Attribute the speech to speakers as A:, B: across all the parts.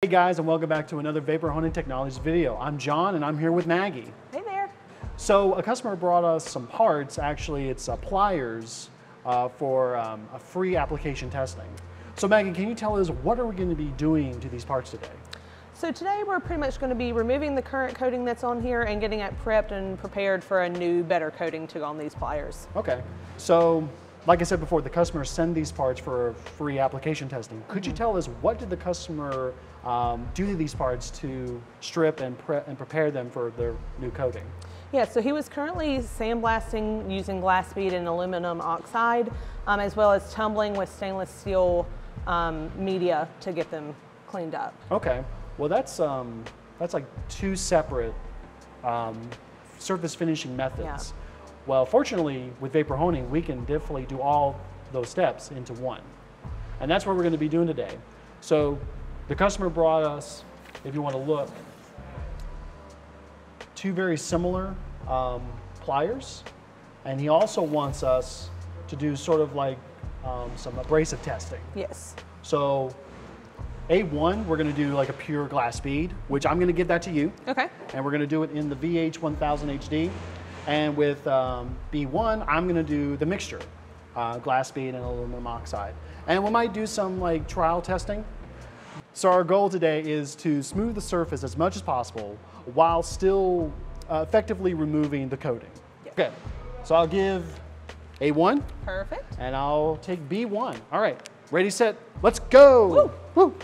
A: Hey guys, and welcome back to another Vapor Honing Technologies video. I'm John and I'm here with Maggie.
B: Hey there.
A: So a customer brought us some parts. Actually, it's pliers for a free application testing. So Maggie, can you tell us what are we going to be doing to these parts today?
B: So today we're pretty much going to be removing the current coating that's on here and getting it prepped and prepared for a new, better coating to go on these pliers.
A: Okay. So like I said before, the customer send these parts for free application testing. Could you tell us what did the customer do to these parts to strip and prepare them for their new coating?
B: Yeah, so he was currently sandblasting using glass bead and aluminum oxide, as well as tumbling with stainless steel media to get them cleaned up.
A: Okay, well that's like two separate surface finishing methods.
B: Yeah.
A: Well, fortunately with vapor honing, we can definitely do all those steps into one. And that's what we're going to be doing today. So the customer brought us, if you want to look, two very similar pliers, and he also wants us to do sort of like some abrasive testing.
B: Yes.
A: So A1, we're going to do like a pure glass bead, which I'm going to give that to you. Okay. And we're going to do it in the VH1000 HD. And with B1, I'm going to do the mixture, glass bead and aluminum oxide. And we might do some like trial testing. So our goal today is to smooth the surface as much as possible while still effectively removing the coating. Yes. Okay, so I'll give A1. Perfect. And I'll take B1. All right, ready, set, let's go. Woo. Woo.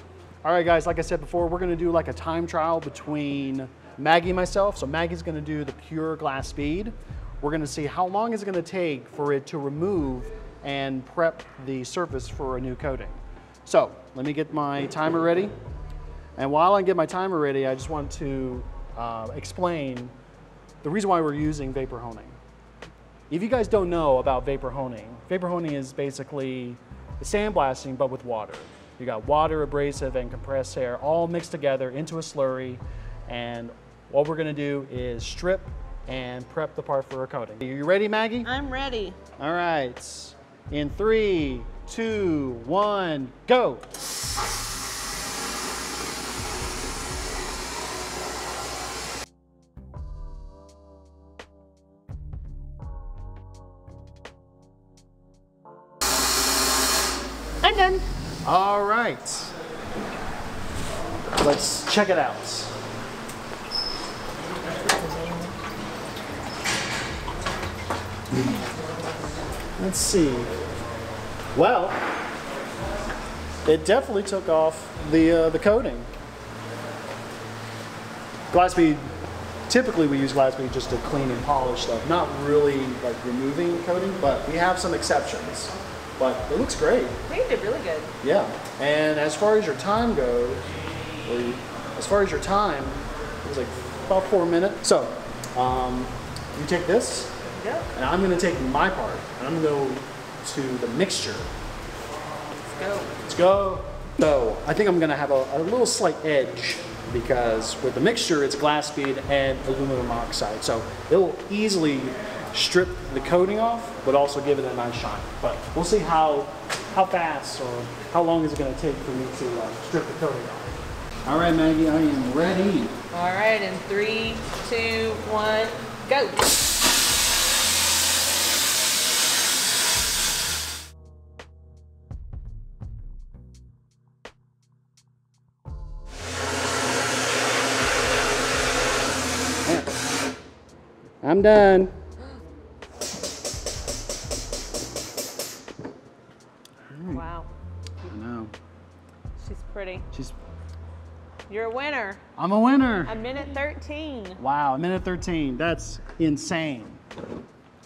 A: All right, guys, like I said before, we're gonna do like a time trial between Maggie and myself. So Maggie's gonna do the pure glass bead. We're gonna see how long is it gonna take for it to remove and prep the surface for a new coating. So let me get my timer ready. And while I get my timer ready, I just want to explain the reason why we're using vapor honing. If you guys don't know about vapor honing is basically sandblasting but with water. You got water, abrasive, and compressed air all mixed together into a slurry, and what we're gonna do is strip and prep the part for a coating. Are you ready, Maggie?
B: I'm ready. All
A: right, in 3, 2, 1, go.
B: I'm done.
A: All right, let's check it out. Let's see. Well, it definitely took off the coating. Glass bead, typically we use glass bead just to clean and polish stuff, not really like removing coating, but we have some exceptions. But it looks great.
B: I think you did really good.
A: Yeah, and as far as your time goes, it was like about 4 minutes. So, you take this, and I'm gonna take my part, and I'm gonna go to the mixture.
B: Let's go.
A: Let's go. So, I think I'm gonna have a little slight edge because with the mixture, it's glass bead and aluminum oxide. So, it'll easily strip the coating off, but also give it a nice shine. But we'll see how fast or how long is it gonna take for me to strip the coating off. All right, Maggie, I am ready.
B: All right, in 3, 2, 1, go.
A: I'm done.
B: Wow.
A: I know.
B: She's pretty. You're a winner.
A: I'm a winner.
B: A minute 13.
A: Wow, a minute 13. That's insane.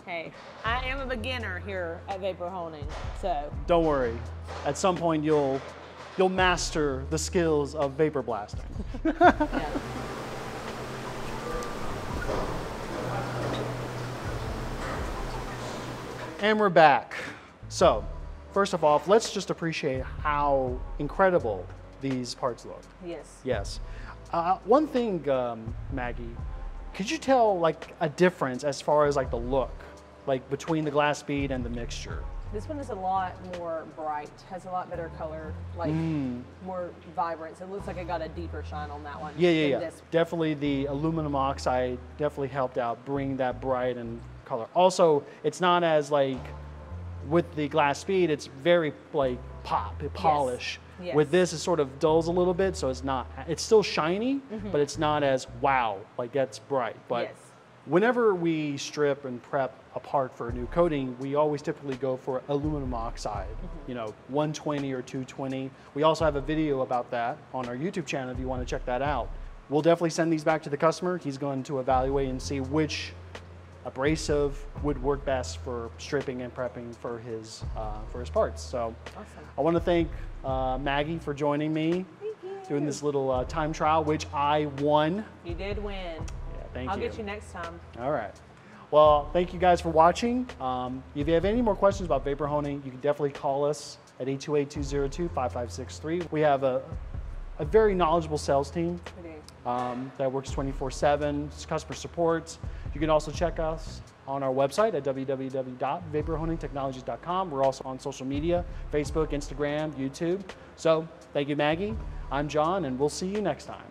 B: Hey, I am a beginner here at vapor honing, so.
A: Don't worry. At some point you'll master the skills of vapor blasting.
B: Yeah.
A: And we're back. So, first of all, let's just appreciate how incredible these parts look.
B: Yes.
A: Yes. One thing, Maggie, could you tell like a difference as far as like the look, like between the glass bead and the mixture?
B: This one is a lot more bright, has a lot better color, like more vibrance. It looks like it got a deeper shine on that one.
A: Yeah. Definitely the aluminum oxide definitely helped out bring that bright and color. Also, it's not as like, with the Glass Bead, it's very like polish.
B: Yes.
A: With this, it sort of dulls a little bit, so it's still shiny, but it's not as wow, like that's bright. But whenever we strip and prep a part for a new coating, we always typically go for aluminum oxide, you know, 120 or 220. We also have a video about that on our YouTube channel if you want to check that out. We'll definitely send these back to the customer. He's going to evaluate and see which abrasive would work best for stripping and prepping for his parts. So I want to thank Maggie for joining me, doing this little time trial, which I won.
B: You did win.
A: Yeah, thank you.
B: I'll get you next time.
A: All right. Well, thank you guys for watching. If you have any more questions about vapor honing, you can definitely call us at 828-202-5563. We have a very knowledgeable sales team that works 24/7, it's customer support. You can also check us on our website at www.vaporhoningtechnologies.com. We're also on social media, Facebook, Instagram, YouTube. So thank you, Maggie. I'm John, and we'll see you next time.